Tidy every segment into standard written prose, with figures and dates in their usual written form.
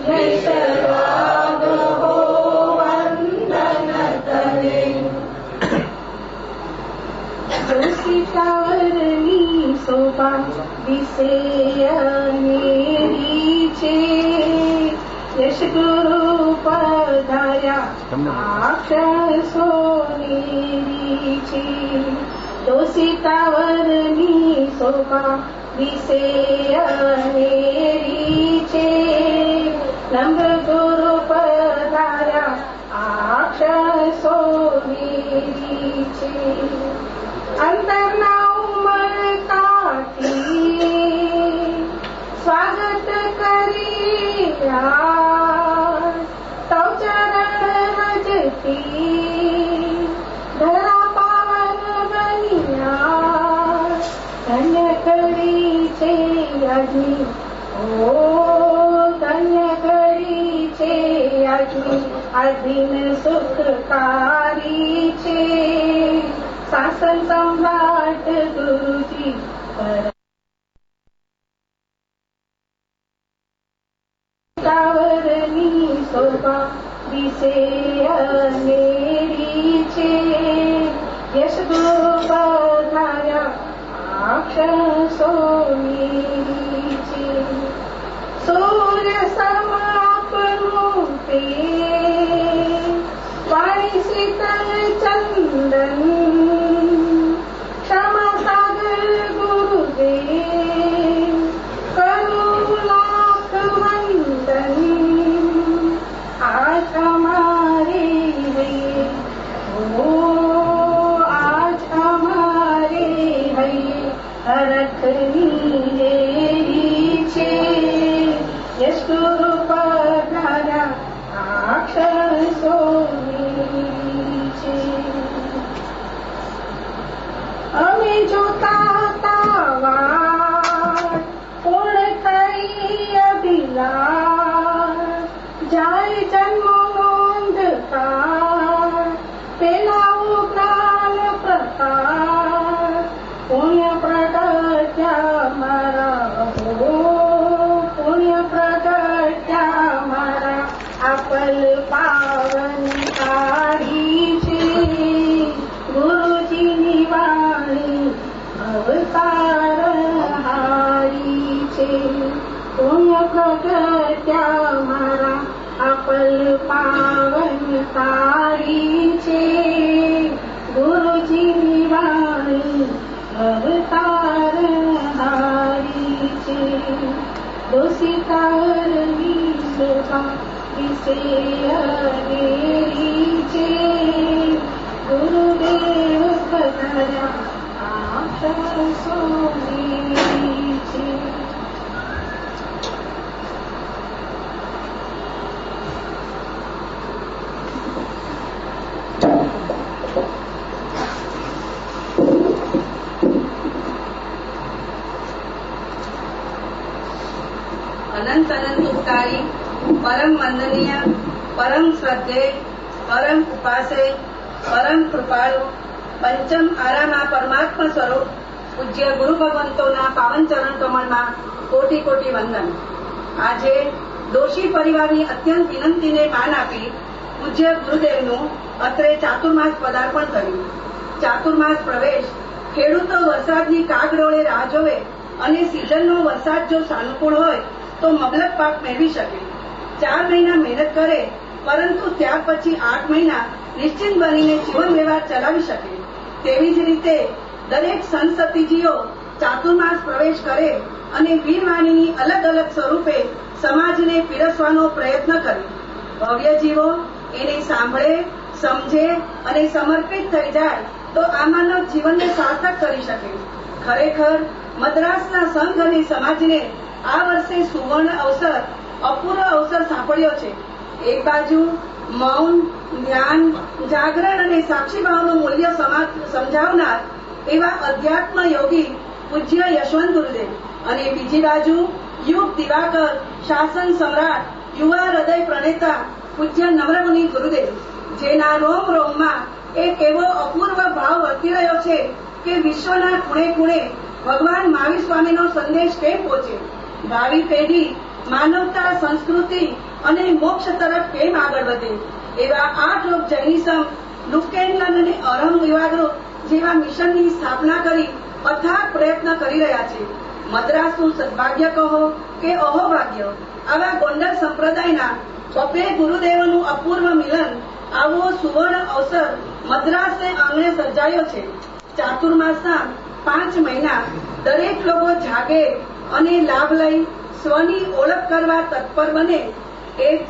यशराग हो वंदन करे। जोशितावरनी शोभा दिसे अनेरी छे। यश गुरु पधार्या अक्षर सोनेरी छे। जोशितावरनी शोभा दिसे अनेरी छे। नम्र गुरु पधार्या अक्षर सोनेरी छे। अंतरना उमळकाથી स्वागत करिया तव चरण रजती धरा पावन बनिया। धन्य करी छे આજની ओ धन्य करी छे આજની આ દિન સુખકારી છે। शासन सम्राट गुरुजी तावरनी शोभा दिसे अनेरी छे। यश गुरु पधार्या अक्षर सोनेरी छे। सूर्य सम आपनुं तेज वाणी शीतल चंदन। क्षमा सागर गुरुदेव करूं लाख वंदन। आज हमारे है ओ आज हमारे है हरखनी लेरी छे। यश गुरु पधार्या अक्षर सोनेरी छे। અમે જોતા તાવા પૂર્ણ થઈ અભિલાષ। જાય જન્મો અંધકાર ફેલાવું જ્ઞાન પ્રકાશ। પુણ્ય પ્રગટ્યા મારા હો પુણ્ય પ્રગટ્યા મારા આપલ પાવન કાઢી છે। ગુરુજીની વાણી અવતાર હારી છે। પુણ્ય પ્રગટ્યા મારા આપલ પાવન તારી છે। ગુરુજીની વાણી અવતાર હારી છે। દોષિતાવરની શોભા દિસે અનેરી છે। ગુરુદેવ પધાર્યા અક્ષર સોનેરી છે। અનંત અનંત ઉપકારી પરમ વંદનીય પરમ શ્રદ્ધેય પરમ ઉપાસેય પરમ કૃપાળુ પંચમ આરામાં પરમાત્મા સ્વરૂપ પૂજ્ય ગુરુ ભગવંતોના પાવન ચરણ કમળમાં કોટી કોટી વંદન। આજે દોષી પરિવારની અત્યંત વિનંતીને માન આપી પૂજ્ય ગુરુદેવનું અત્રે ચાતુર્માસ પદાર્પણ કર્યું। ચાતુર્માસ પ્રવેશ ખેડૂતો વરસાદની કાગડોળે રાહ જોવે અને સિઝનનો વરસાદ જો સાનુકૂળ હોય તો મબલક પાક મેળવી શકે। 4 મહિના મહેનત કરે પરંતુ ત્યાર પછી 8 મહિના નિશ્ચિંત બનીને જીવન વ્યવહાર ચલાવી શકે। તેવી જ રીતે દરેક સંત સતીજીઓ ચાતુર્માસ પ્રવેશ કરે અને વીરવાણીની અલગ અલગ સ્વરૂપે સમાજને પીરસવાનો પ્રયત્ન કરે। ભવ્ય જીવો એને સાંભળે સમજે અને સમર્પિત થઈ જાય તો આ માનવ જીવનને સાર્થક કરી શકે। ખરેખર મદ્રાસના સંઘ અને સમાજને આ વર્ષે સુવર્ણ અવસર અપૂર્વ અવસર સાંપડ્યો છે। એક બાજુ મૌન જ્ઞાન જાગરણ અને સાક્ષીભાવનું મૂલ્ય સમજાવનાર એવા અધ્યાત્મ યોગી પૂજ્ય યશવંત ગુરુદેવ અને બીજી બાજુ યુગ દિવાકર શાસન સમ્રાટ યુવા હૃદય પ્રણેતા પૂજ્ય નમ્રમુનિ ગુરુદેવ જેના રોમ રોમમાં એક એવો અપૂર્વ ભાવ વર્તી રહ્યો છે કે વિશ્વના ખૂણે ખૂણે ભગવાન મહાવીર સ્વામીનો સંદેશ કેમ પહોંચે। ભાવિ પેઢી માનવતા, સંસ્કૃતિ અને મોક્ષ તરફ કેમ આગળ વધે? એવા 8 લોક જૈનિઝમ, લુકેનલન અને અરહમ વિવાદો જેવા મિશનની સ્થાપના કરી અથાગ પ્રયત્ન કરી રહ્યા છે. મદ્રાસનું સદભાગ્ય કહો કે અહોભાગ્ય, આવા ગોંડલ સંપ્રદાયના બપે ગુરુદેવોનું અપૂર્વ મિલન, આવો સુવર્ણ અવસર મદ્રાસે આંગણે સર્જાયો છે. ચાતુર્માસના 5 મહિના દરેક લોકો જાગે અને લાભ લઈ સ્વની ઓળખ કરવા તત્પર બને એ જ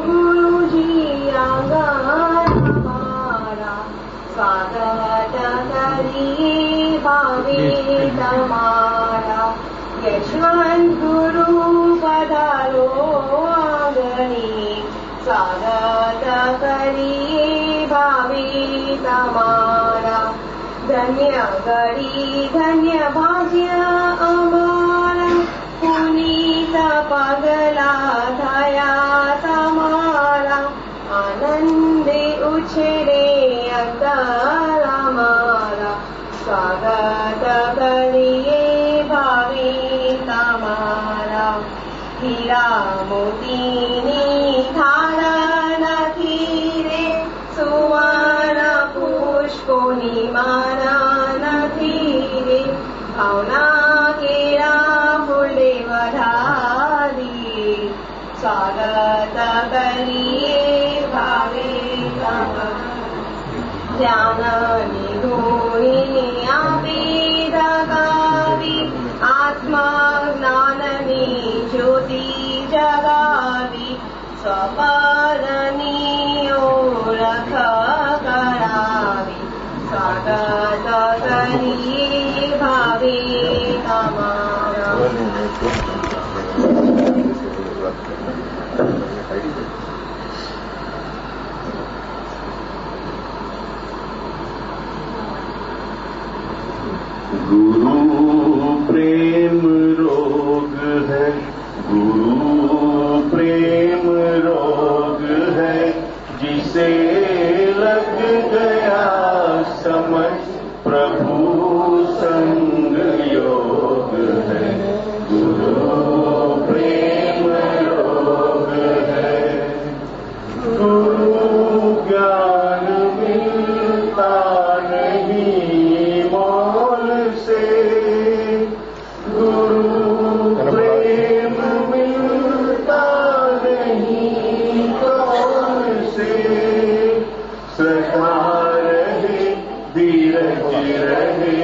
ગુરુજી આંગણા સ્વાગત કરીએ ભાવે તમારા. યશવંત ગુરુ પધારો આંગણે સ્વાગત કરીએ ભાવે તમારા. ધન્ય ગરી ધન્ય ભાગ્ય અમારા, પુનીત પગલા થયા તમારા. આનંદે ઉછરે અંતર અમારા, સ્વાગત કરીએ ભાવે તમારા. હીરા મોતીની થાળ નથી રે, સુવર્ણ પુષ્પોની માળા નથી રે, ભાવના કેળા ફૂલે વધારી, સ્વાગત કરીએ ભાવે તમારા. જ્ઞાનની ધૂણી આપી જગાવી, આત્મા જ્ઞાનની જ્યોતિ જગાવી, સ્વપદની ઓળખ કરાવી, સ્વાગત કરીએ ભાવે તમારા. गुरु प्रेम रोग है, गुरु प्रेम रोग है, जिसे लग गया समझ प्रभु संग योग है. गुरु प्रेम रोग है, गुरु ज्ञान मिलता नहीं मोल से, गुरु प्रेम मिलता नहीं मोल से. सदा रहे धीरज रहे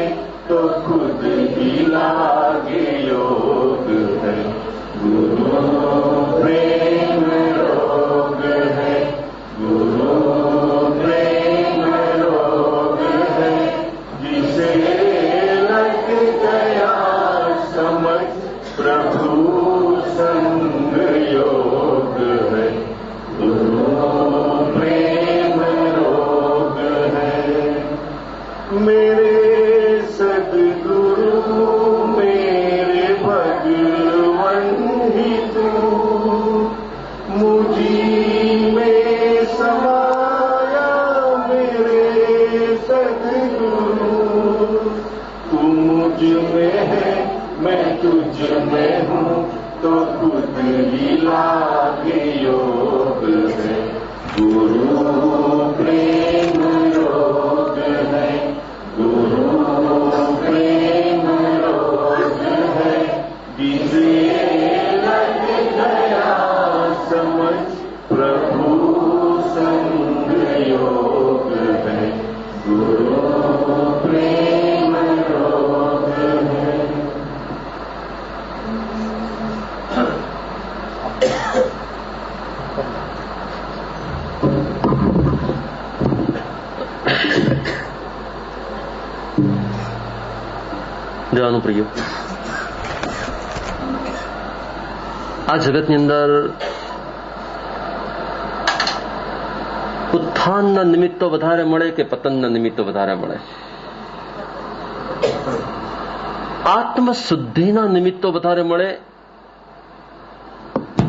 तो खुद ही लागे योग है. गुरु प्रेम रोग है, गुरु प्रेम रोग है, जिसे लग गया समझ प्रभु संग योग है. गुरु प्रेम रोग है. मेरे सद्गुरु मेरे भगवन ही तू, मुझी में समाया मेरे सद्गुरु. तू मुझ में है मैं तुझ में हूँ, तो खुद ही लागे योग है. गुरु प्रेम रोग है, गुरु प्रेम रोग है, जिसे लग गया समझ प्रभु संग योग है. गुरु प्रेम रोग है. દેવાનું પ્રિય, આ જગતની અંદર ઉત્થાનના નિમિત્તો વધારે મળે કે પતનના નિમિત્તો વધારે મળે? આત્મશુદ્ધિના નિમિત્તો વધારે મળે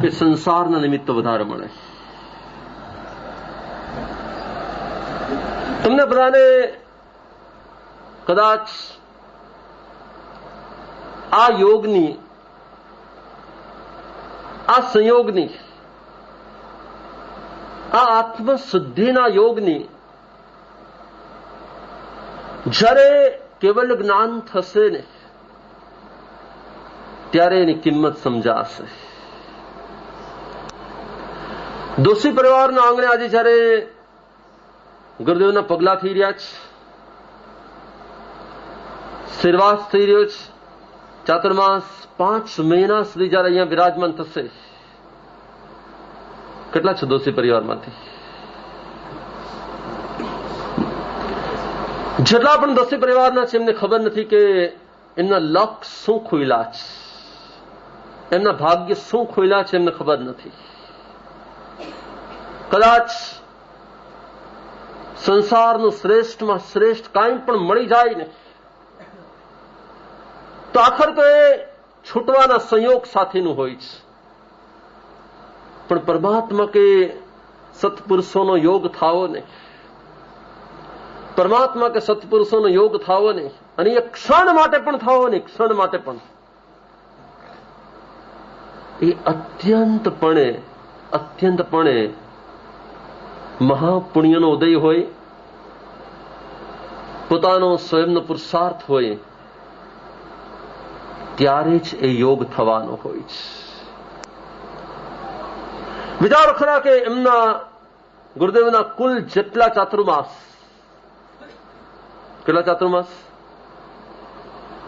કે સંસારના નિમિત્તો વધારે મળે? તમને બધાને કદાચ આ યોગની, આ સંયોગની, આ આત્મશુદ્ધિના યોગની જ્યારે કેવલ જ્ઞાન થશે ને ત્યારે એની કિંમત સમજાશે. દોશી પરિવારના આંગણે આજે જયારે ગુરુદેવના પગલા થઈ રહ્યા છે, શિરવાસ થઈ રહ્યો છે, ચાતુર્માસ 5 મહિના સુધી જયારે અહીંયા વિરાજમાન થશે, કેટલા છે દોશી પરિવારમાંથી? જેટલા પણ દોશી પરિવારના છે એમને ખબર નથી કે એમના લક શું ખોયલા છે, એમના ભાગ્ય શું ખોયલા છે એમને ખબર નથી. કદાચ સંસારનું શ્રેષ્ઠમાં શ્રેષ્ઠ કાંઈ પણ મળી જાય ને તો આખર તો એ છૂટવાના સંયોગ સાથેનું હોય છે. પણ પરમાત્મા કે સત્પુરુષોનો યોગ થાવો ને, પરમાત્મા કે સત્પુરુષોનો યોગ થાવો ને, અને એ ક્ષણ માટે પણ થાવો ને, ક્ષણ માટે પણ, એ અત્યંતપણે મહાપુણ્યનો ઉદય હોય, પોતાનો સ્વયંનો પુરુષાર્થ હોય, ત્યારે જ એ યોગ થવાનો હોય છે. વિચારો ખરા કે એમના ગુરુદેવના કુલ જેટલા ચાતુર્માસ, કેટલા ચાતુર્માસ,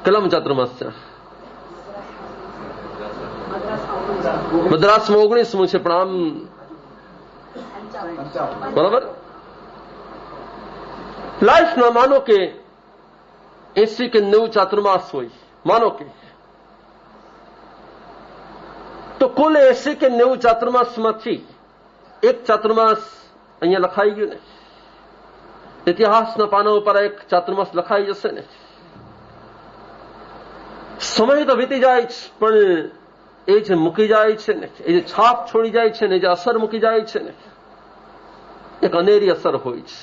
કેટલામાં ચાતુર્માસ છે? મદ્રાસમાં 19મું છે, પણ આમ બરાબર લાઈફના માનો કે 80 કે 90 ચાતુર્માસ હોય, માનો કે, તો કુલ 80 કે 90 ચાતુર્માસમાંથી એક ચાતુર્માસ અહીંયા લખાઈ ગયું ને, ઇતિહાસના પાના ઉપર એક ચાતુર્માસ લખાઈ જશે ને, સમય તો વીતી જાય છે, પણ એ જે મૂકી જાય છે ને, એ જે છાપ છોડી જાય છે ને, જે અસર મૂકી જાય છે ને, એક અનેરી અસર હોય છે.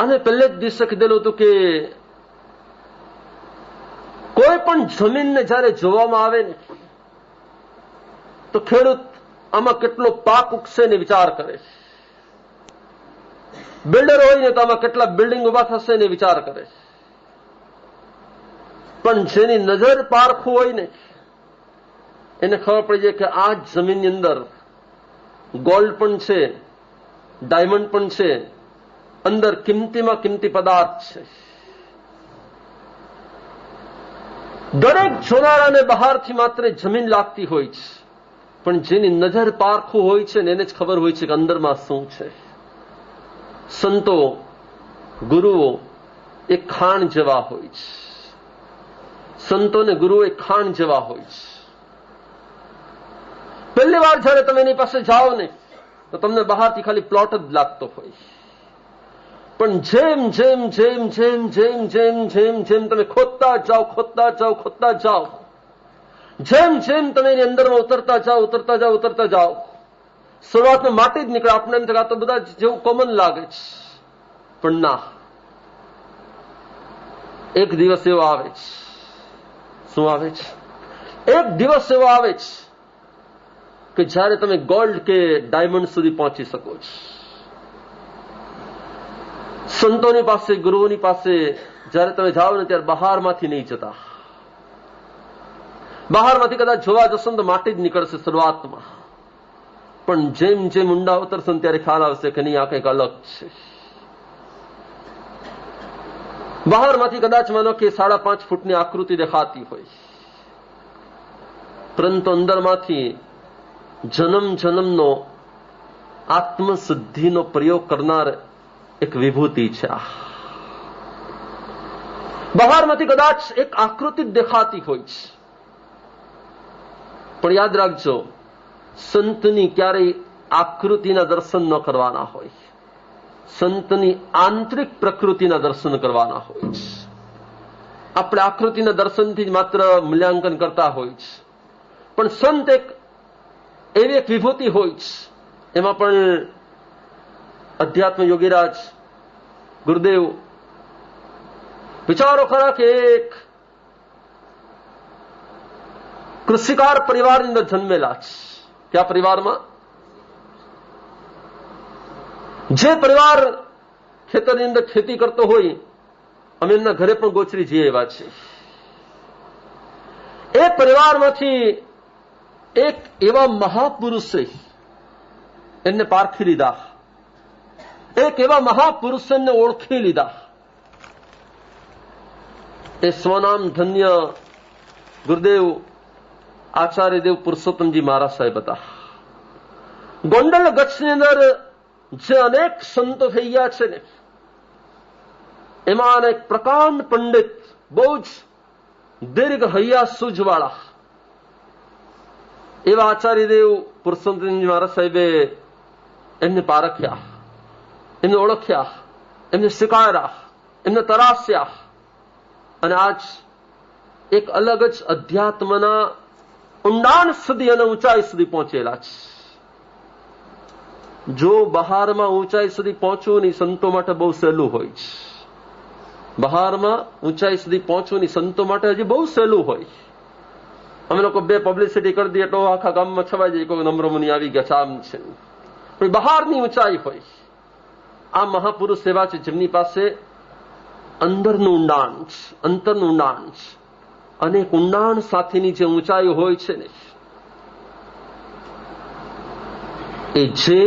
અને પહેલે જ દિવસે કીધેલું હતું કે કોઈ પણ જમીનને જયારે જોવામાં આવે ને તો ખેડૂત આમાં કેટલો પાક ઉગશે ને વિચાર કરે. બિલ્ડર હોય ને તો આમાં કેટલા બિલ્ડિંગ ઉભા થશે ને વિચાર કરે. પણ જેની નજર પારખું હોય ને એને ખબર પડી જાય કે આ જમીનની અંદર ગોલ્ડ પણ છે, ડાયમંડ પણ છે, અંદર કિંમતીમાં કિંમતી પદાર્થ છે. દરેક જોનારાને બહારથી માત્ર જમીન લાગતી હોય છે, પણ જેની નજર પારખું હોય છે ને એને જ ખબર હોય છે કે અંદરમાં શું છે. સંતો, ગુરુઓ એ ખાણ જેવા હોય છે. સંતો ને ગુરુઓ એ ખાણ જેવા હોય છે. પહેલી વાર જયારે તમે એની પાસે જાઓ ને તો તમને બહારથી ખાલી પ્લોટ જ લાગતો હોય, પણ જેમ જેમ જેમ જેમ જેમ જેમ જેમ જેમ તમે ખોદતા જાઓ, જેમ જેમ તમે એની અંદરમાં ઉતરતા જાઓ, શરૂઆતમાં માટી જ નીકળે. આપણે એમ થાય આ તો બધા જેવું કોમન લાગે છે, પણ ના, એક દિવસ એવો આવે છે. શું આવે છે? એક દિવસ એવો આવે છે કે જયારે તમે ગોલ્ડ કે ડાયમંડ સુધી પહોંચી શકો છો. સંતોની પાસે, ગુરુઓની પાસે જયારે તમે જાઓ ને ત્યારે બહારમાંથી નહીં જતા. બહારમાંથી કદાચ જોવા જશો ને તો માટી જ નીકળશે શરૂઆતમાં, પણ જેમ જેમ ઊંડા ઉતરશે ને ત્યારે ખ્યાલ આવશે કે નહીં, આ કંઈક અલગ છે. બહારમાંથી કદાચ માનો કે 5.5 ફૂટની આકૃતિ દેખાતી હોય, પરંતુ અંદરમાંથી જન્મ જન્મનો આત્મશુદ્ધિનો પ્રયોગ કરનાર એક વિભૂતિ છે. બહારમાંથી કદાચ એક આકૃતિ દેખાતી હોય છે, પણ યાદ રાખજો, સંતની ક્યારેય આકૃતિના દર્શન ન કરવાના હોય, સંતની આંતરિક પ્રકૃતિના દર્શન કરવાના હોય છે. આપણે આકૃતિના દર્શનથી જ માત્ર મૂલ્યાંકન કરતા હોય છે, પણ સંત એવી એક વિભૂતિ હોય છે. એમાં પણ અધ્યાત્મ યોગીરાજ ગુરુદેવ વિચારો ખરા કે એક કૃષિકાર પરિવારની અંદર જન્મેલા છે. ત્યાં પરિવારમાં જે પરિવાર ખેતરની અંદર ખેતી કરતો હોય, અમે એમના ઘરે પણ ગોચરી જઈએ એવા છે. એ પરિવારમાંથી એક એવા મહાપુરુષે એમને પારખી લીધા, એક એવા મહાપુરુષ એમને ઓળખી લીધા. એ સ્વનામ ધન્ય ગુરુદેવ આચાર્યદેવ પુરુષોત્તમજી મહારાજ સાહેબ હતા. ગોંડલ ગચ્છની અંદર જે અનેક સંતો થઈ ગયા છે ને, એમાં એક પ્રકાંડ પંડિત, બહુ જ દીર્ઘ હૈયા સૂઝવાળા એવા આચાર્યદેવ પુરુષોત્તમજી મહારાજ સાહેબે એમને પારખ્યા, એમને ઓળખ્યા, એમને સ્વીકાર્યા, એમને તરાસ્યા, અને આજ એક અલગ જ અધ્યાત્મના ઊંડાણ સુધી અને ઊંચાઈ સુધી પહોંચેલા છે. જો બહારમાં ઊંચાઈ સુધી પહોંચવું નહીં સંતો માટે બહુ સહેલું હોય છે. બહારમાં ઊંચાઈ સુધી પહોંચવું નહીં સંતો માટે હજી બહુ સહેલું હોય. અમે લોકો બે પબ્લિસિટી કરી દઈએ તો આખા ગામમાં છવાઈ જાય, કોઈ નમ્ર મુનિ આવી ગયા છે, આમ છે. પણ બહારની ઊંચાઈ હોય. આ મહાપુરુષ એવા છે જેમની પાસે અંદરનું ઊંડાણ છે, અંતરનું ઊંડાણ છે. અને ઊંડાણ સાથેની જે ઊંચાઈ હોય છે ને, એ જે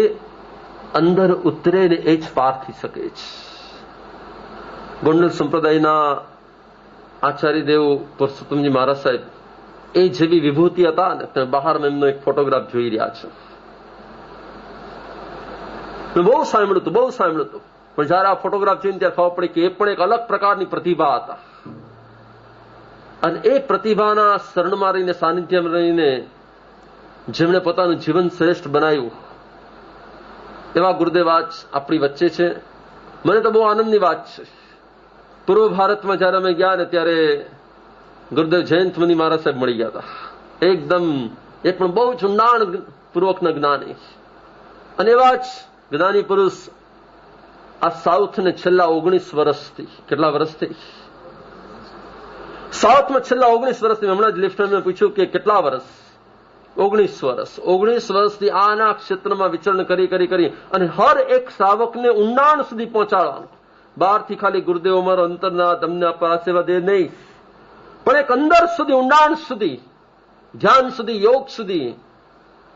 અંદર ઉતરે ને એ જ પારખી શકે છે. ગોંડલ સંપ્રદાયના આચાર્યદેવ પુરુષોત્તમજી મહારાજ સાહેબ એ જેવી વિભૂતિ હતા ને, તમે બહાર એમનો એક ફોટોગ્રાફ જોઈ રહ્યા છો. મેં બહુ સાંભળ્યું હતું, પણ જયારે આ ફોટોગ્રાફ જોઈને ત્યારે ખબર પડી કે એ પણ એક અલગ પ્રકારની પ્રતિભા હતા. અને એ પ્રતિભાના શરણમાં રહીને, સાનિધ્યમાં રહીને જેમણે પોતાનું જીવન શ્રેષ્ઠ બનાવ્યું, એવા ગુરુદેવ આજ આપણી વચ્ચે છે. મને તો બહુ આનંદની વાત છે. પૂર્વ ભારતમાં જયારે અમે ગયા ને ત્યારે ગુરુદેવ જયંત મુનિ મહારાજ સાહેબ મળી ગયા હતા. એકદમ એ પણ બહુ જ ઊંડાણ પૂર્વકના જ્ઞાની, અને એવા જ જ્ઞાની પુરુષ આ સાઉથને છેલ્લા 19 વર્ષથી, કેટલા વર્ષથી સાઉથમાં છેલ્લા 19 વર્ષથી, હમણાં જ લિફ્ટને પૂછ્યું કે કેટલા વર્ષ, 19 વર્ષથી આના ક્ષેત્રમાં વિચરણ કરી અને હર એક શ્રાવકને ઊંડાણ સુધી પહોંચાડવાનું. બહારથી ખાલી ગુરુદેવ અમારો અંતરના તમને પાસેવા દે નહીં, પણ એક અંદર સુધી, ઊંડાણ સુધી, ધ્યાન સુધી, યોગ સુધી,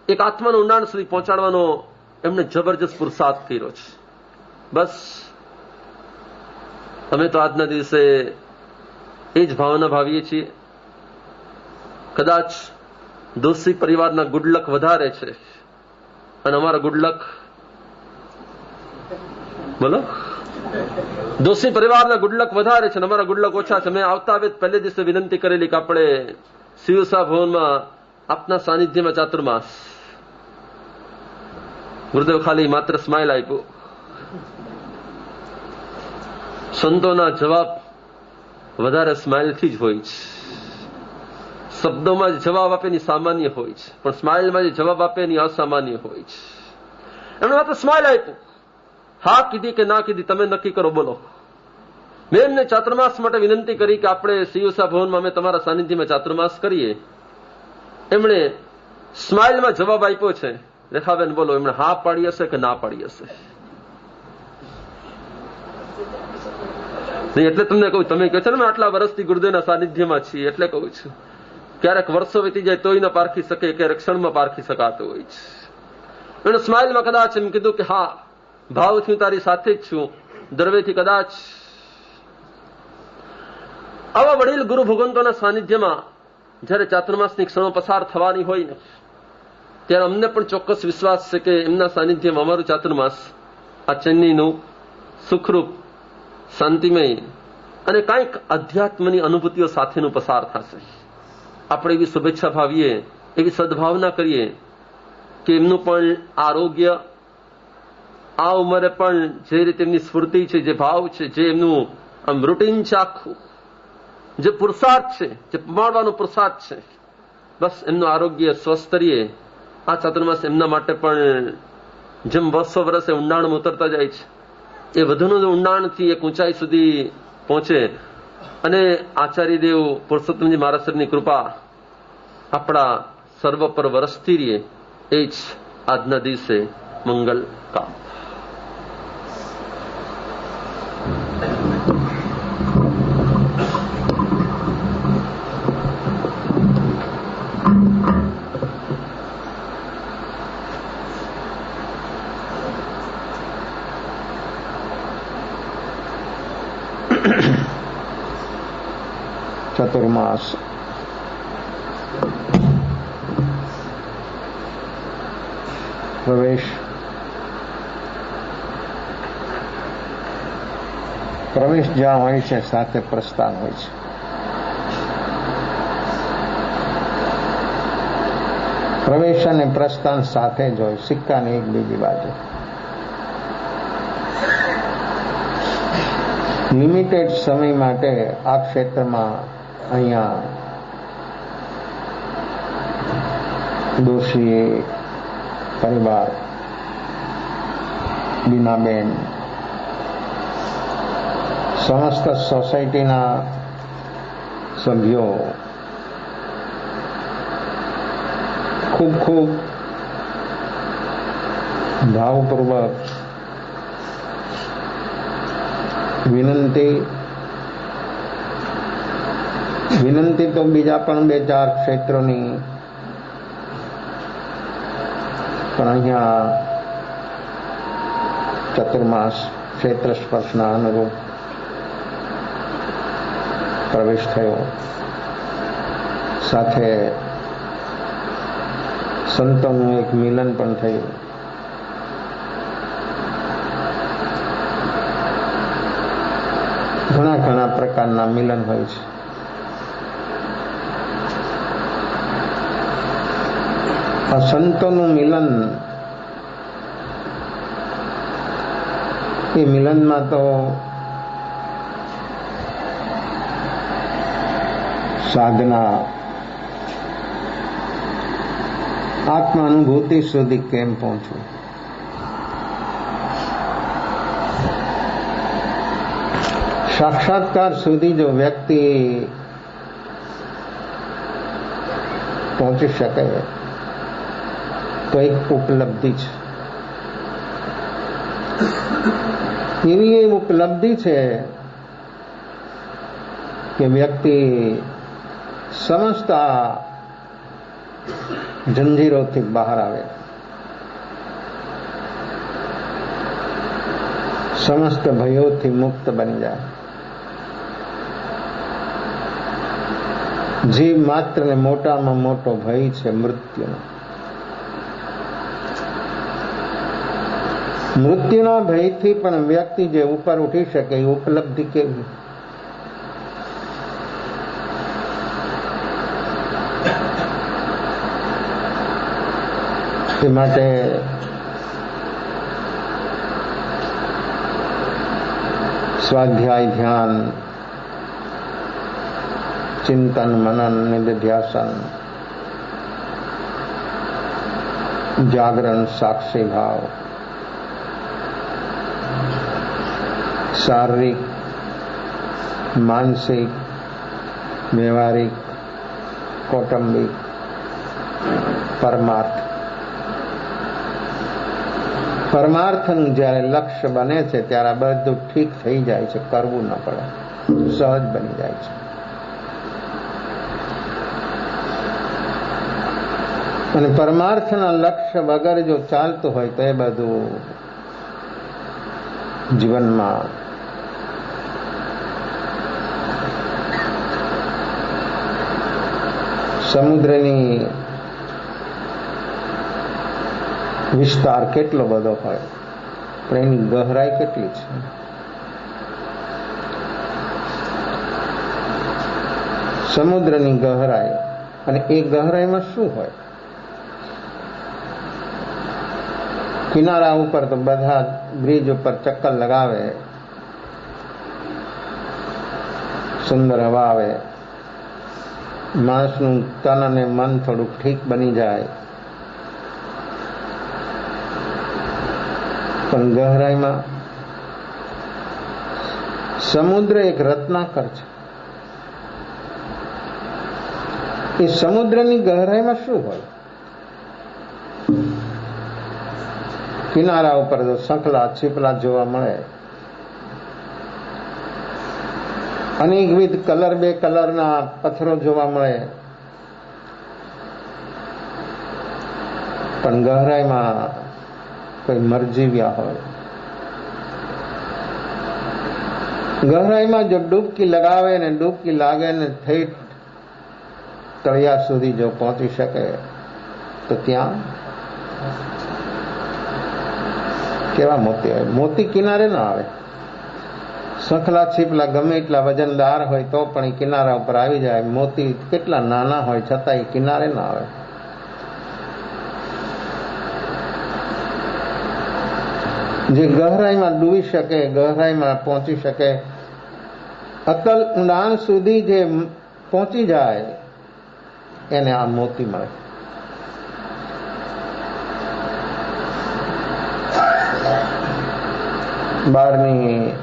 એક આત્માનું ઊંડાણ સુધી પહોંચાડવાનો એમને જબરજસ્ત પુરુષાર્થ કર્યો છે. બસ અમે તો આજના દિવસે એ જ ભાવના ભાવીએ છીએ. કદાચ દોશી પરિવારના ગુડલક વધારે છે અને અમારા ગુડલક, બોલો, દોશી પરિવારના ગુડલક વધારે છે અને અમારા ગુડલક ઓછા છે. મેં આવતા આવે પહેલે દિવસે વિનંતી કરેલી કે આપણે શિવસા ભવનમાં આપના સાનિધ્યમાં ચાતુર્માસ. ગુરુદેવ ખાલી માત્ર સ્માઇલ આપ્યું. સંતોના જવાબ વધારે સ્માઇલથી જ હોય છે. શબ્દોમાં જે જવાબ આપે એની સામાન્ય હોય છે, પણ સ્માઇલમાં જે જવાબ આપે એની અસામાન્ય હોય છે. એમણે માત્ર સ્માઇલ આપ્યું. હા કીધી કે ના કીધી તમે નક્કી કરો, બોલો. મેં એમને ચાતુર્માસ માટે વિનંતી કરી કે આપણે શિવસા ભવનમાં અમે તમારા સાનિધ્યમાં ચાતુર્માસ કરીએ. એમણે સ્માઇલમાં જવાબ આપ્યો છે. રેખાબેન બોલો, એમણે હા પાડી હશે કે ના પાડી હશે? નહીં, એટલે તમને કહું, તમે કહો છો ને આટલા વર્ષથી ગુરુદેવના સાનિધ્યમાં છીએ એટલે કહું છું. ક્યારેક વર્ષો વીતી જાય તોય ન પારખી શકે, ક્યારેક ક્ષણમાં પારખી શકાતું હોય છે. એણે સ્માઇલમાં કદાચ એમ કીધું કે હા, ભાવથી હું તારી સાથે જ છું, દ્રવ્યથી કદાચ. આવા વડીલ ગુરુ ભગવંતોના સાનિધ્યમાં જયારે ચાતુર્માસની ક્ષણો પસાર થવાની હોય ને, ત્યારે અમને પણ ચોક્કસ વિશ્વાસ છે કે એમના સાનિધ્યમાં અમારું ચાતુર્માસ આ ચેન્નઈનું સુખરૂપ, શાંતિમય અને કંઈક અધ્યાત્મની અનુભૂતિઓ સાથેનું પસાર થશે. આપણે એવી શુભેચ્છા ભાવીએ, એવી સદભાવના કરીએ કે એમનું પણ આરોગ્ય, આ ઉંમરે પણ જે રીતે એમની સ્ફૂર્તિ છે, જે ભાવ છે, જે એમનું આમ રૂટીન છે આખું, જે પુરુષાર્થ છે, જે પમાડવાનો પુરુષાર્થ છે, બસ એમનું આરોગ્ય સ્વસ્થ રહીએ. આ ચાતુર્માસ એમના માટે પણ જેમ વર્ષો વર્ષે ઊંડાણમાં ઉતરતા જાય છે, એ વધુનું ઊંડાણથી એક ઊંચાઈ સુધી પહોંચે. અને આચાર્યદેવ પુરુષોત્તમજી મહારાજની કૃપા આપણા સર્વ પર વરસતી રહીએ, એ જ આજના દિવસે મંગલ કામ. ચતુર્માસ પ્રવેશ જ્યાં હોય છે સાથે પ્રસ્થાન હોય છે. પ્રવેશ અને પ્રસ્થાન સાથે જ હોય, સિક્કાની એક બીજી બાજુ. લિમિટેડ સમય માટે આ ક્ષેત્રમાં અહીંયા દોશી પરિવાર, બીનાબેન, સમસ્ત સોસાયટીના સભ્યો ખૂબ ખૂબ ભાવપૂર્વક વિનંતી તો બીજા પણ 2-4 ક્ષેત્રોની, પણ અહીંયા ચતુર્માસ ક્ષેત્ર સ્પર્શના અનુરૂપ પ્રવેશ થયો. સાથે સંતોનું એક મિલન પણ થયું. ઘણા પ્રકારના મિલન હોય છે. આ સંતોનું મિલન, એ મિલનમાં તો સાધના, આત્માનુભૂતિ સુધી કેમ પહોંચવું, સાક્ષાત્કાર સુધી જો વ્યક્તિ પહોંચી શકે તો એક ઉપલબ્ધિ છે. એવી એ ઉપલબ્ધિ છે કે વ્યક્તિ સમસ્ત જંજીરોથી બહાર આવે, સમસ્ત ભયોથી મુક્ત બની જાય. જીવ માત્ર ને મોટામાં મોટો ભય છે મૃત્યુનો. મૃત્યુના ભયથી પણ વ્યક્તિ જે ઉપર ઉઠી શકે એ ઉપલબ્ધિ કેવી? તે માટે સ્વાધ્યાય, ધ્યાન, ચિંતન, મનન, નિધિધ્યાસન, જાગરણ, સાક્ષી ભાવ, શારીરિક, માનસિક, વ્યવહારિક, કૌટુંબિક, પરમાર્થનું જ્યારે લક્ષ્ય બને છે ત્યારે આ બધું ઠીક થઈ જાય છે. કરવું ન પડે, સહજ બની જાય છે. અને પરમાર્થના લક્ષ્ય વગર જો ચાલતું હોય તો એ બધું જીવનમાં સમુદ્રની વિસ્તાર કેટલો બધો હોય પણ એની ગહરાઈ કેટલી છે. સમુદ્રની ગહરાઈ, અને એ ગહરાઈમાં શું હોય? કિનારા ઉપર તો બધા બ્રિજ ઉપર ચક્કર લગાવે, સુંદર હવા આવે, માણસનું તન અને મન થોડુંક ઠીક બની જાય, પણ ગહરાઈમાં સમુદ્ર એક રત્નાકર છે. એ સમુદ્રની ગહરાઈમાં શું હોય? કિનારા ઉપર તો શંખલા છીપલા જોવા મળે, અનેકવિધ કલર બે કલરના પથ્થરો જોવા મળે, પણ ગહરાઈમાં કોઈ મરજીવ્યા હોય. ગહરાઈમાં જો ડૂબકી લગાવે ને ડૂબકી લાગે ને ઠેઠ તળિયા સુધી જો પહોંચી શકે તો ત્યાં કેવા મોતી હોય. મોતી કિનારે ના આવે. શંખલા છીપલા ગમે એટલા વજનદાર હોય તો પણ એ કિનારા ઉપર આવી જાય. મોતી કેટલા નાના હોય છતાં એ કિનારે ના આવે. જે ગહરાઈમાં ડૂબી શકે, ગહરાઈમાં પહોંચી શકે, અતલ ઊંડાણ સુધી જે પહોંચી જાય એને આ મોતી મળે. બહારની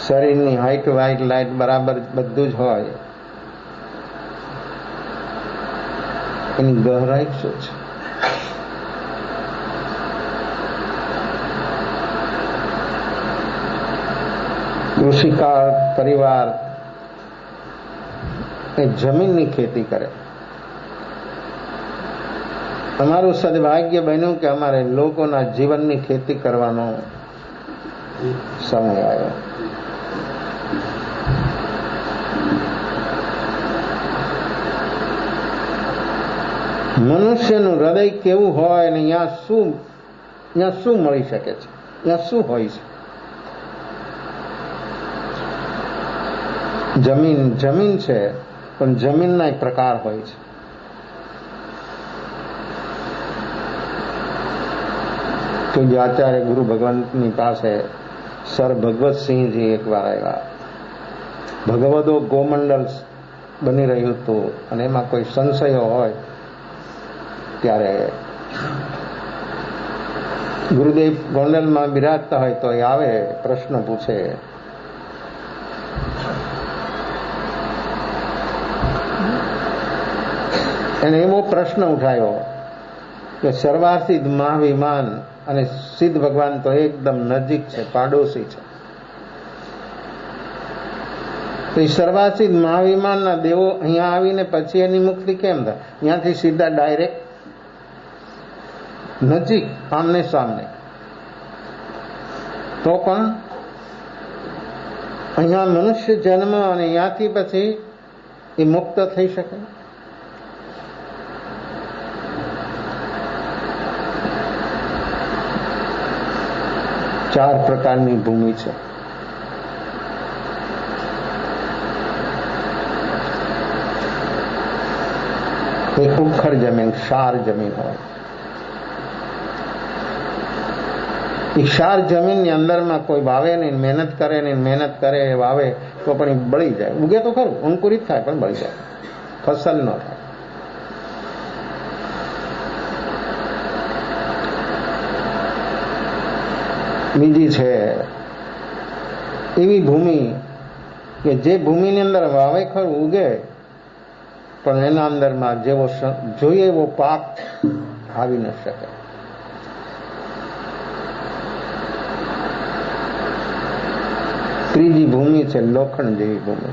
શરીરની હાઈટ વાઈટ લાઈટ બરાબર બધું જ હોય, એની ગહરાઈ શું છે? કૃષિકાર પરિવાર એ જમીનની ખેતી કરે. અમારું સદભાગ્ય બન્યું કે અમારે લોકોના જીવનની ખેતી કરવાનો સમય આવ્યો. મનુષ્યનું હૃદય કેવું હોય ને અહીંયા શું મળી શકે છે, અહીંયા શું હોય છે? જમીન છે, પણ જમીનના એક પ્રકાર હોય છે. તો જે આચાર્ય ગુરુ ભગવંતની પાસે સર ભગવતસિંહજી એકવાર આવ્યા. ભગવદો ગોમંડલ બની રહ્યું હતું અને એમાં કોઈ સંશયો હોય ત્યારે ગુરુદેવ ગોંડલમાં બિરાજતા હોય તો એ આવે, પ્રશ્ન પૂછે. એને એવો પ્રશ્ન ઉઠાયો કે સર્વાર્થી મહાવિમાન અને સિદ્ધ ભગવાન તો એકદમ નજીક છે, પાડોશી છે. તો એ સર્વાર્થી મહાવિમાનના દેવો અહીંયા આવીને પછી એની મુક્તિ કેમ થાય? અહીંયાથી સીધા ડાયરેક્ટ નજીક, આમને સામને. તો પણ અહીંયા મનુષ્ય જન્મ અને અહીંયાથી પછી એ મુક્ત થઈ શકે? ચાર પ્રકારની ભૂમિ છે. એક ઉખર જમીન, ક્ષાર જમીન હોય. એ ક્ષાર જમીનની અંદરમાં કોઈ વાવે નહીં, મહેનત કરે વાવે તો પણ એ બળી જાય. ઉગે તો ખરું, અંકુરિત થાય પણ બળી જાય, ફસલ ન થાય. બીજી છે એવી ભૂમિ કે જે ભૂમિની અંદર વાવે ખરું, ઉગે, પણ એના અંદરમાં જેવો જોઈએ એવો પાક આવી ન શકે. ત્રીજી ભૂમિ છે લોખંડ જેવી ભૂમિ.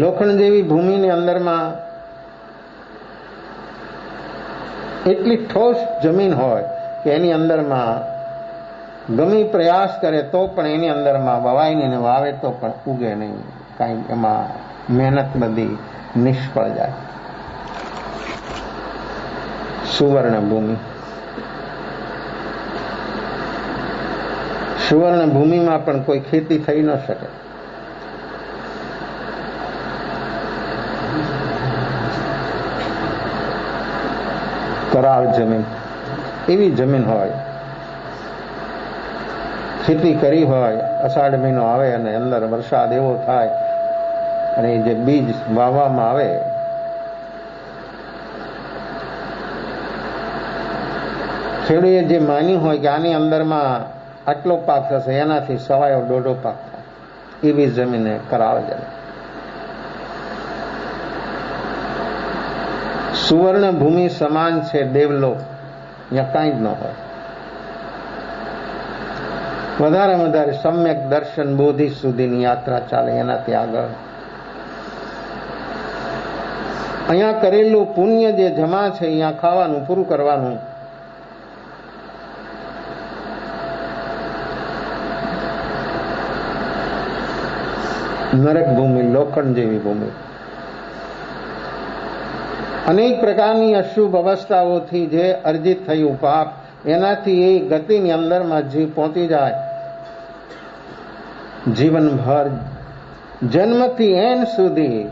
લોખંડ જેવી ભૂમિની અંદરમાં એટલી ઠોસ જમીન હોય કે એની અંદરમાં ગમે પ્રયાસ કરે તો પણ એની અંદરમાં વવાય નહીં, વાવે તો પણ ઉગે નહીં, કાંઈ એમાં મહેનત બધી નિષ્ફળ જાય. સુવર્ણ ભૂમિ. સુવર્ણ ભૂમિમાં પણ કોઈ ખેતી થઈ ન શકે. કરાળ જમીન, એવી જમીન હોય ખેતી કરી હોય, અષાઢ મહિનો આવે અને અંદર વરસાદ એવો થાય અને જે બીજ વાવવામાં આવે, ખેડૂએ જે માન્યું હોય કે આની અંદરમાં આટલો પાક થશે, એનાથી સવાયો દોઢો પાક થાય, એવી જમીને કરાળ જાય. સુવર્ણ ભૂમિ સમાન છે દેવલોક, ત્યાં કાંઈ જ ન હોય. વધારે વધારે સમ્યક દર્શન બોધિ સુધીની યાત્રા ચાલે, એનાથી આગળ અહીંયા કરેલું પુણ્ય જે જમા છે અહીંયા ખાવાનું પૂરું કરવાનું. નરક ભૂમિ, લોખંડ જેવી ભૂમિ, અનેક પ્રકારની અશુભ અવસ્થાઓથી જે અર્જિત થયું પાપ, એનાથી એ ગતિની અંદરમાં જીવ પહોંચી જાય. જીવનભર જન્મથી એન સુધી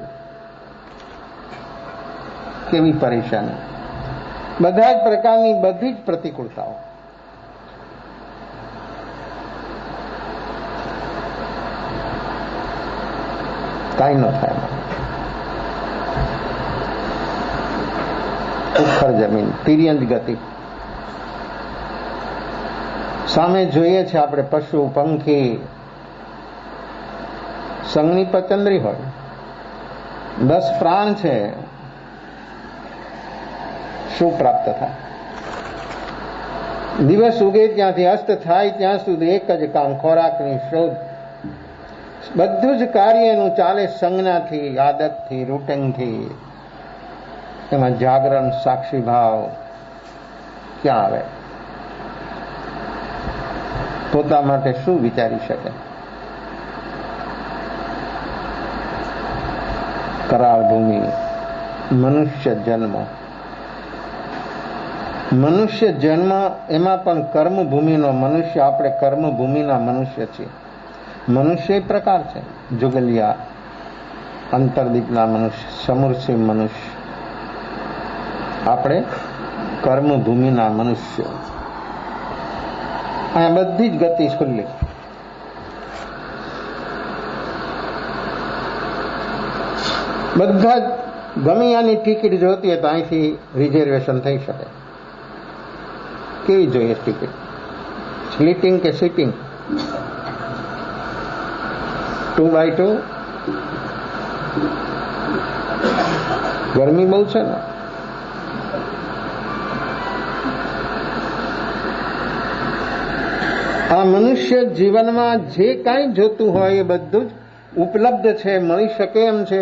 કેવી પરેશાની, બધા જ પ્રકારની બધી જ પ્રતિકૂળતાઓ. કાંઈ ન થાય. ઉખર જમીન, તિર્યંજ ગતિ. સામે જોઈએ છે આપણે પશુ પંખી, સંઘની પચંદ્રી હોય, 10 પ્રાણ છે, શું પ્રાપ્ત થાય? દિવસ ઉગે ત્યાંથી અસ્ત થાય ત્યાં સુધી એક જ કામ, ખોરાકની શોધ. બધું જ કાર્ય એનું ચાલે સંજ્ઞાથી, આદતથી, રૂટિનથી. એમાં જાગરણ, સાક્ષી ભાવ ક્યાં આવે? પોતા માટે શું વિચારી શકે? કરાળ ભૂમિ, મનુષ્ય જન્મ. મનુષ્ય જન્મ એમાં પણ કર્મભૂમિનો મનુષ્ય. આપણે કર્મભૂમિના મનુષ્ય છીએ. મનુષ્ય એ પ્રકાર છે, જુગલિયા, અંતરદીપના મનુષ્ય, સમુર્ષિ મનુષ્ય. આપણે કર્મભૂમિના મનુષ્ય. અહીંયા બધી જ ગતિ ખુલ્લી. બધા જ ગમે આની ટિકિટ જોતી હોય તો અહીંથી રિઝર્વેશન થઈ શકે. કેવી જોઈએ ટિકિટ? સ્લીપિંગ કે સિટિંગ? 2x2? ગરમી બહુ છે ને. આ મનુષ્ય જીવનમાં જે કાંઈ જોતું હોય એ બધું જ ઉપલબ્ધ છે, મળી શકે એમ છે.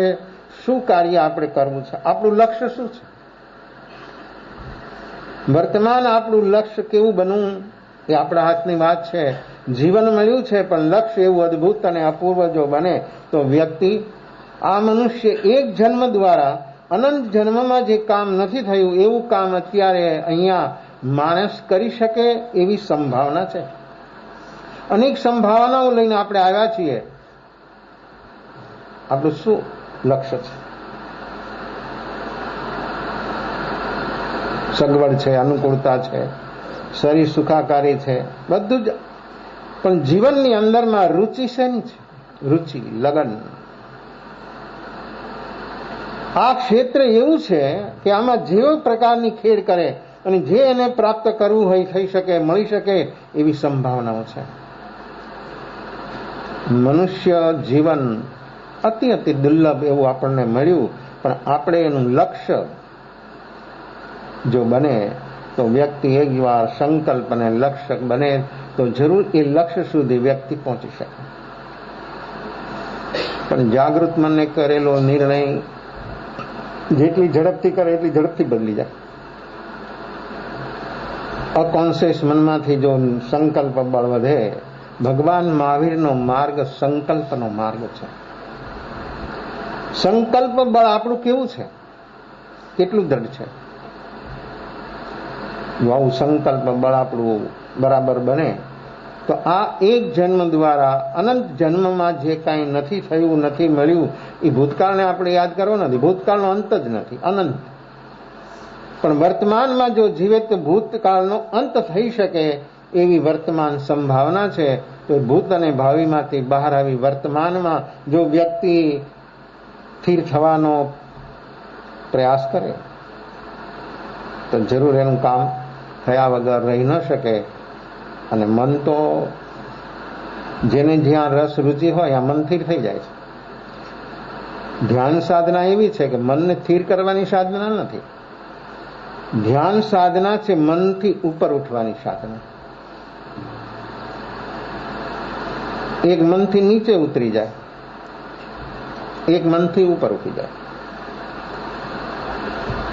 શું કાર્ય આપણે કરવું છે? આપણું લક્ષ્ય શું છે? વર્તમાન આપણું લક્ષ્ય કેવું બનવું એ આપણા હાથની વાત છે. જીવન મળ્યું છે પણ લક્ષ્ય એવું અદભુત અને અપૂર્વ જો બને તો વ્યક્તિ, આ મનુષ્ય એક જન્મ દ્વારા અનંત જન્મમાં જે કામ નથી થયું એવું કામ અત્યારે અહીંયા માણસ કરી શકે એવી સંભાવના છે. અનેક સંભાવનાઓ લઈને આપણે આવ્યા છીએ. આપણું શું લક્ષ્ય છે? સગવડ છે, અનુકૂળતા છે, શરીર સુખાકારી છે, બધું જ. પણ જીવનની અંદરમાં રુચિ શેની છે? રુચિ, લગન. આ ક્ષેત્ર એવું છે કે આમાં જેવી પ્રકારની ખેડ કરે અને જે એને પ્રાપ્ત કરવું હોય થઈ શકે, મળી શકે એવી સંભાવનાઓ છે. મનુષ્ય જીવન અતિ અતિ દુર્લભ એવું આપણને મળ્યું, પણ આપણે એનું લક્ષ્ય જો બને તો વ્યક્તિ એકવાર સંકલ્પ અને લક્ષ્ય બને તો જરૂર એ લક્ષ્ય સુધી વ્યક્તિ પહોંચી શકે. પણ જાગૃત મનને કરેલો નિર્ણય જેટલી ઝડપથી કરે એટલી ઝડપથી બદલી જાય. અકોન્શિયસ મનમાંથી જો સંકલ્પ બળ વધે, ભગવાન મહાવીરનો માર્ગ સંકલ્પનો માર્ગ છે. સંકલ્પ બળ આપણું કેવું છે? કેટલું દ્રઢ છે? જો આવું સંકલ્પ બળ આપણું બરાબર બને તો આ એક જન્મ દ્વારા અનંત જન્મમાં જે કાંઈ નથી થયું, નથી મળ્યું, એ ભૂતકાળને આપણે યાદ કરવો નથી. ભૂતકાળનો અંત જ નથી, અનંત. પણ વર્તમાનમાં જો જીવે તો ભૂતકાળનો અંત થઈ શકે એવી વર્તમાન સંભાવના છે. તો ભૂત અને ભાવિમાંથી બહાર આવી વર્તમાનમાં જો વ્યક્તિ સ્થિર થવાનો પ્રયાસ કરે તો જરૂર એનું કામ થયા વગર રહી ન શકે. અને મન તો જેને જ્યાં રસ રુચિ હોય આ મન સ્થિર થઈ જાય છે. ધ્યાન સાધના એવી છે કે મનને સ્થિર કરવાની સાધના નથી. ધ્યાન સાધના છે મનથી ઉપર ઉઠવાની સાધના. એક મનથી નીચે ઉતરી જાય, એક મનથી ઉપર ઉઠી જાય.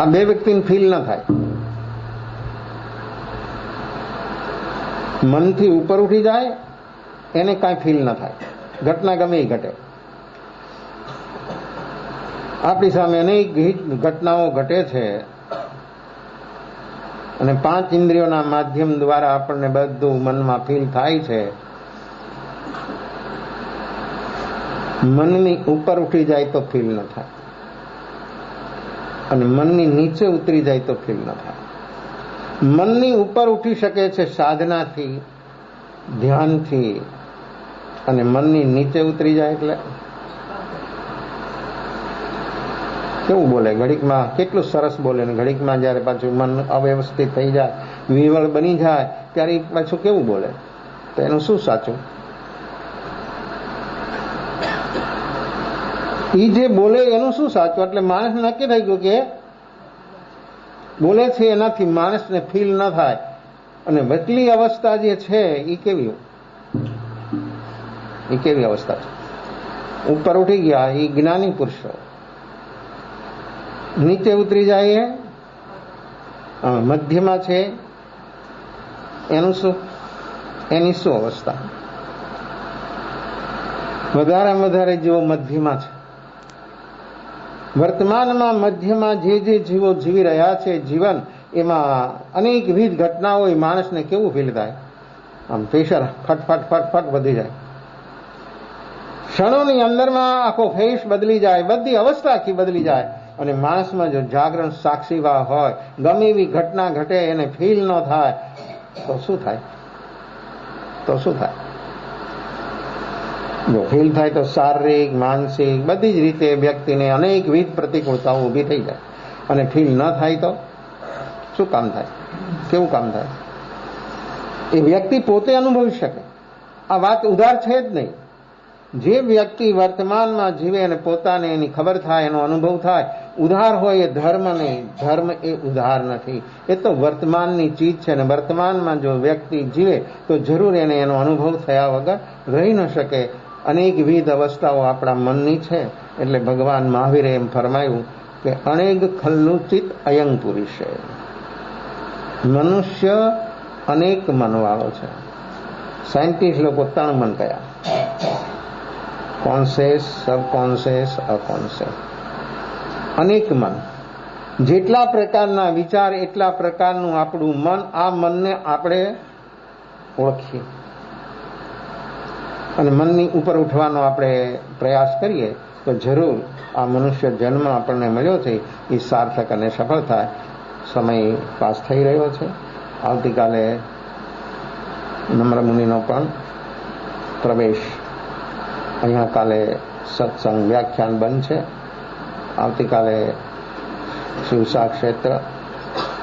આ બે વ્યક્તિને ફીલ ન થાય. મનથી ઉપર ઉઠી જાય એને કાંઈ ફીલ ન થાય. ઘટના ગમે એ ઘટે. આપણી સામે અનેક ઘટનાઓ ઘટે છે અને 5 ઇન્દ્રિયોના માધ્યમ દ્વારા આપણને બધું મનમાં ફીલ થાય છે. મનની ઉપર ઉઠી જાય તો ફીલ ન થાય અને મનની નીચે ઉતરી જાય તો ફીલ ન થાય. મનની ઉપર ઉઠી શકે છે સાધનાથી, ધ્યાનથી, અને મનની નીચે ઉતરી જાય એટલે કેવું બોલે, ઘડીકમાં કેટલું સરસ બોલે ને ઘડીકમાં જયારે પાછું મન અવ્યવસ્થિત થઈ જાય, વિવળ બની જાય ત્યારે પાછું કેવું બોલે. તો એનું શું સાચું? એ જે બોલે એનું શું સાચું? એટલે માણસ નક્કી થઈ ગયું કે બોલે છે એનાથી માણસને ફીલ ન થાય. અને વચલી અવસ્થા જે છે એ કેવી અવસ્થા છે? ઉપર ઉઠી ગયા એ જ્ઞાની પુરુષો, નીચે ઉતરી જાય મધ્યમાં છે એનું શું? એની શું અવસ્થા? વધારેમાં વધારે જીવો મધ્યમાં છે. વર્તમાનમાં મધ્યમાં જે જીવો જીવી રહ્યા છે જીવન, એમાં અનેકવિધ ઘટનાઓ માણસને કેવું ફીલ થાય? આમ પ્રેશર ફટફટ ફટફટ વધી જાય. ક્ષણોની અંદરમાં આખો ફેસ બદલી જાય, બધી અવસ્થા આખી બદલી જાય. અને માણસમાં જો જાગરણ સાક્ષીવા હોય, ગમે એવી ઘટના ઘટે એને ફીલ ન થાય તો શું થાય? જો ફીલ થાય તો શારીરિક, માનસિક બધી જ રીતે વ્યક્તિને અનેકવિધ પ્રતિકૂળતાઓ ઊભી થઈ જાય. અને ફીલ ન થાય તો શું કામ થાય? કેવું કામ થાય? એ વ્યક્તિ પોતે અનુભવી શકે. આ વાત ઉધાર છે જ નહીં. જે વ્યક્તિ વર્તમાનમાં જીવે અને પોતાને એની ખબર થાય, એનો અનુભવ થાય, ઉધાર હોય એ ધર્મ નહીં. ધર્મ એ ઉધાર નથી. એ તો વર્તમાનની ચીજ છે. અને વર્તમાનમાં જો વ્યક્તિ જીવે તો જરૂર એને એનો અનુભવ થયા વગર રહી ન શકે. અનેકવિધ અવસ્થાઓ આપણા મનની છે. એટલે ભગવાન મહાવીરે એમ ફરમાયું કે અનેક ખલ્લુચિત અયં પુરુષ છે. મનુષ્ય અનેક મનવાળો છે. સાયન્ટિસ્ટ લોકો 3 મન કયા: કોન્શિયસ, સબકોન્શિયસ, અકોન્શિયસ. અનેક મન. જેટલા પ્રકારના વિચાર એટલા પ્રકારનું આપણું મન. આ મનને આપણે ઓળખીએ અને મનની ઉપર ઉઠવાનો આપણે પ્રયાસ કરીએ તો જરૂર આ મનુષ્ય જન્મ આપણને મળ્યો છે એ સાર્થક અને સફળ થાય. સમય પાસ થઈ રહ્યો છે. આવતીકાલે નમ્ર મુનિનો પણ પ્રવેશ. અહીંયા કાલે સત્સંગ વ્યાખ્યાન બંધ છે. આવતીકાલે શિવસા ક્ષેત્ર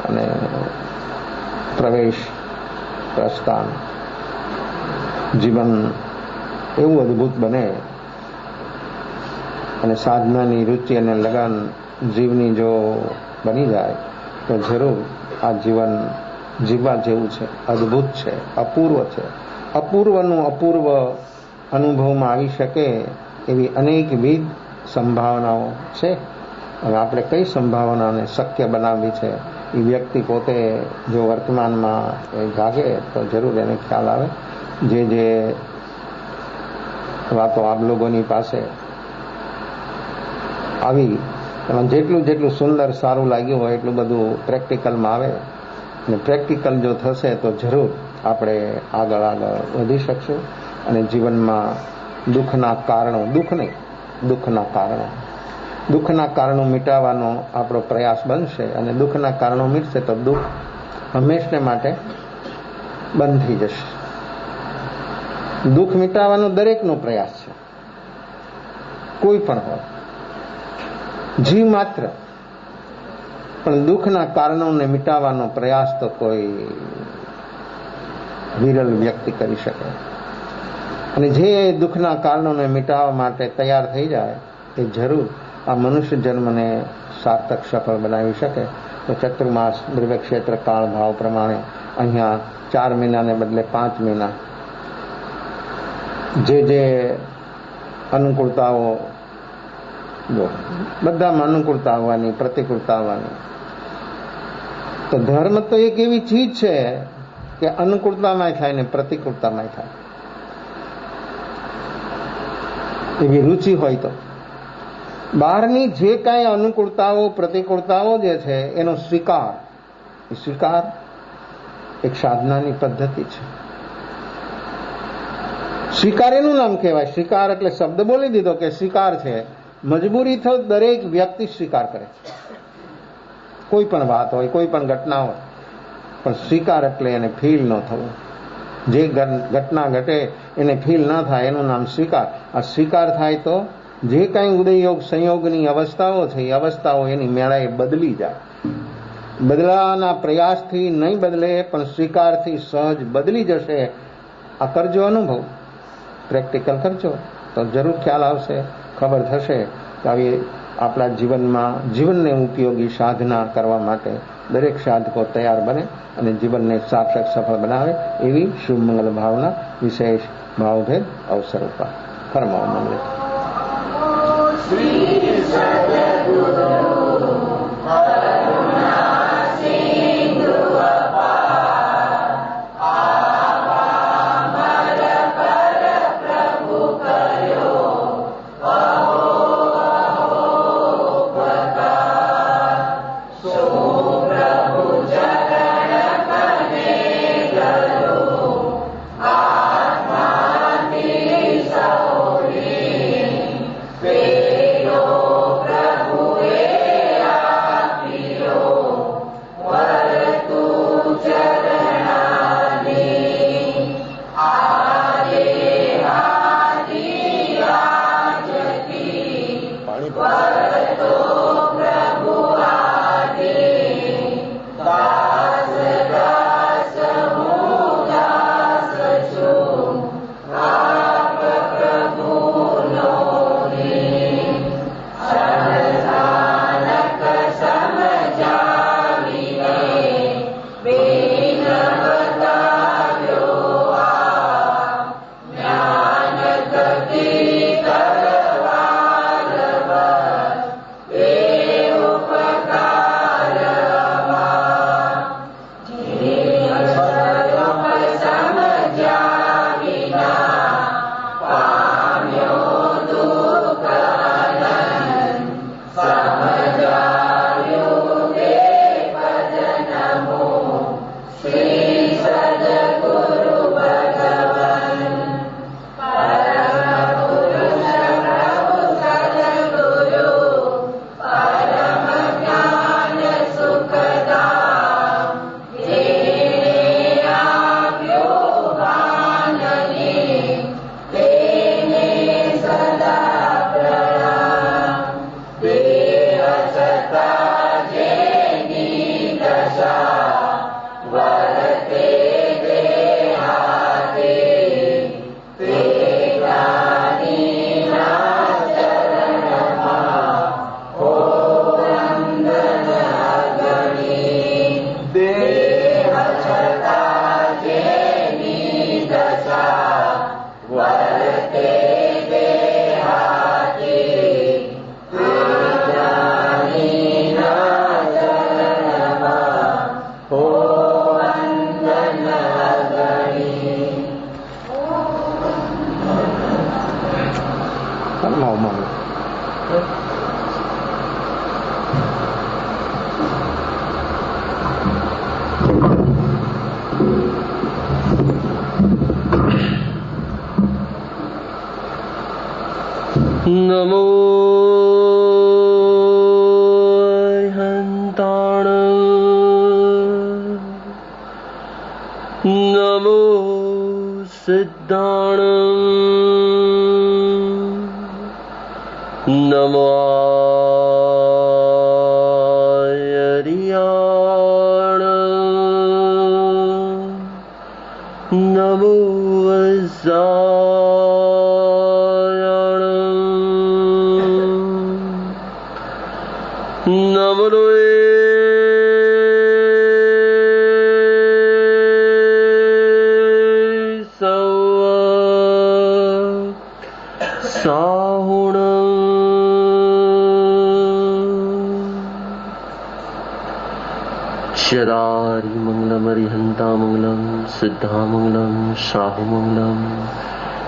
અને પ્રવેશ પ્રસ્થાન. જીવન એવું અદભુત બને અને સાધનાની રુચિ અને લગાન જીવની જો બની જાય તો જરૂર આ જીવન જીવવા જેવું છે, અદભુત છે, અપૂર્વ છે. અપૂર્વનું અપૂર્વ અનુભવમાં આવી શકે એવી અનેકવિધ સંભાવનાઓ છે. હવે આપણે કઈ સંભાવનાને શક્ય બનાવવી છે એ વ્યક્તિ પોતે જો વર્તમાનમાં જાગે તો જરૂર એને ખ્યાલ આવે. જે વાતો આપ લોકોની પાસે આવી એમાં જેટલું સુંદર સારું લાગ્યું હોય એટલું બધું પ્રેક્ટિકલમાં આવે. અને પ્રેક્ટિકલ જો થશે તો જરૂર આપણે આગળ વધી શકશું. અને જીવનમાં દુઃખના કારણો મિટાવવાનો આપણો પ્રયાસ બનશે. અને દુઃખના કારણો મીટશે તો દુઃખ હંમેશને માટે બંધ થઈ જશે. દુઃખ મિટાવવાનો દરેકનો પ્રયાસ છે, કોઈ પણ હોય, જીવ માત્ર, પણ દુઃખના કારણોને મિટાવવાનો પ્રયાસ તો કોઈ વિરલ વ્યક્તિ કરી શકે. અને જે દુઃખના કારણોને મિટાવવા માટે તૈયાર થઈ જાય તે જરૂર આ મનુષ્ય જન્મને સાર્થક સફળ બનાવી શકે. તો ચતુર્માસ દ્રવ્ય ક્ષેત્ર કાળ ભાવ પ્રમાણે અહીંયા 4 મહિનાને બદલે 5 મહિના જે અનુકૂળતાઓ, બધામાં અનુકૂળતા આવવાની, પ્રતિકૂળતા આવવાની. તો ધર્મ તો એક એવી ચીજ છે કે અનુકૂળતામાં થાય ને પ્રતિકૂળતામાં થાય. એવી રુચિ હોય તો બહારની જે કાંઈ અનુકૂળતાઓ, પ્રતિકૂળતાઓ જે છે એનો સ્વીકાર એક સાધનાની પદ્ધતિ છે. સ્વીકાર એનું નામ કહેવાય. સ્વીકાર એટલે શબ્દ બોલી દીધો કે સ્વીકાર છે. મજબૂરી તો દરેક વ્યક્તિ સ્વીકાર કરે છે, કોઈ પણ વાત હોય, કોઈ પણ ઘટના હોય, પણ સ્વીકાર એટલે એને ફીલ ન થવું. જે ઘટના ઘટે એને ફીલ ન થાય એનું નામ સ્વીકાર. આ સ્વીકાર થાય તો જે કાંઈ ઉદયયોગ સંયોગની અવસ્થાઓ છે એ અવસ્થાઓ એની મેળાએ બદલી જાય. બદલાવાના પ્રયાસથી નહીં બદલે પણ સ્વીકારથી સહજ બદલી જશે. આ કરજો અનુભવ, પ્રેક્ટિકલ કરજો તો જરૂર ખ્યાલ આવશે, ખબર થશે કે આવી આપણા જીવનને ઉપયોગી સાધના કરવા માટે દરેક સાધકો તૈયાર બને અને જીવનને સાર્થક સફળ બનાવે. એવી શુભ મંગલ ભાવના વિશેષ ભાવભેદ અવસર ઉપર ફરમાવો મંગલ. નમો હંતાણ નમો सिद्धाणम् नमो आर्याणम् नमो वज्रायणम् नमो चदारी मंगलम अरिहंता मंगलम सिद्धा मंगलम शाहु मंगलम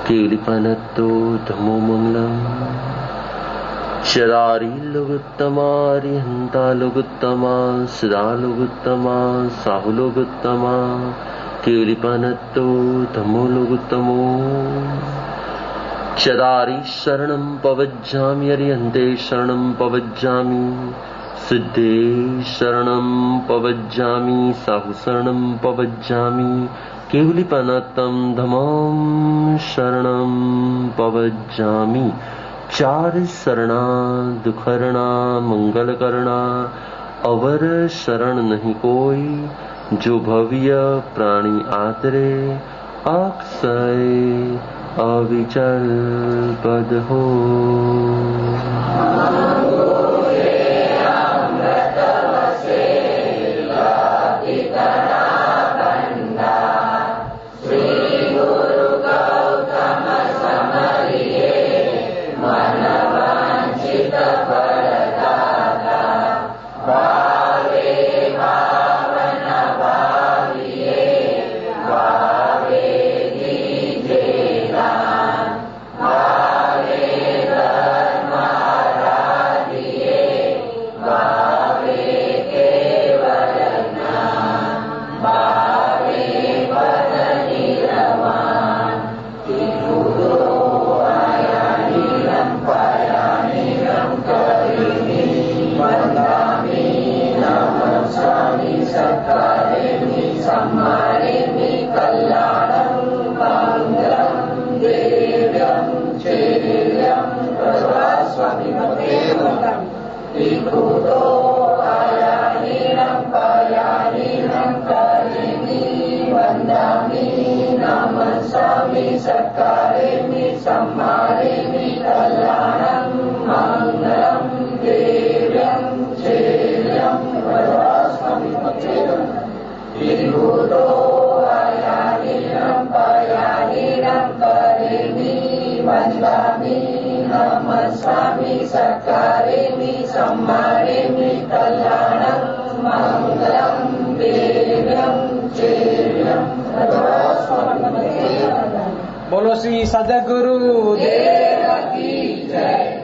केलिपनत्तो धमो मंगलम चदारी लोगोत्तमा अरिहंता लोगोत्तमा सिद्धा लोगोत्तमा शाहु लोगोत्तमा केलिपनत्तो धमो लोगोत्तमो चदारी शरणं पवज्जामि अरिहन्ते शरणं पवज्जामि सिद्धे शरणं पवज्जामि साहु शरणं पवज्जामि केवलिपनतं धमं शरणं पवज्जामि चार शरणा दुखरणा मंगल करना अवर शरण नहीं कोई जो भव्य प्राणी आतरे अक्षय अविचल पद हो बोलो श्री सद्गुरु देव की जय।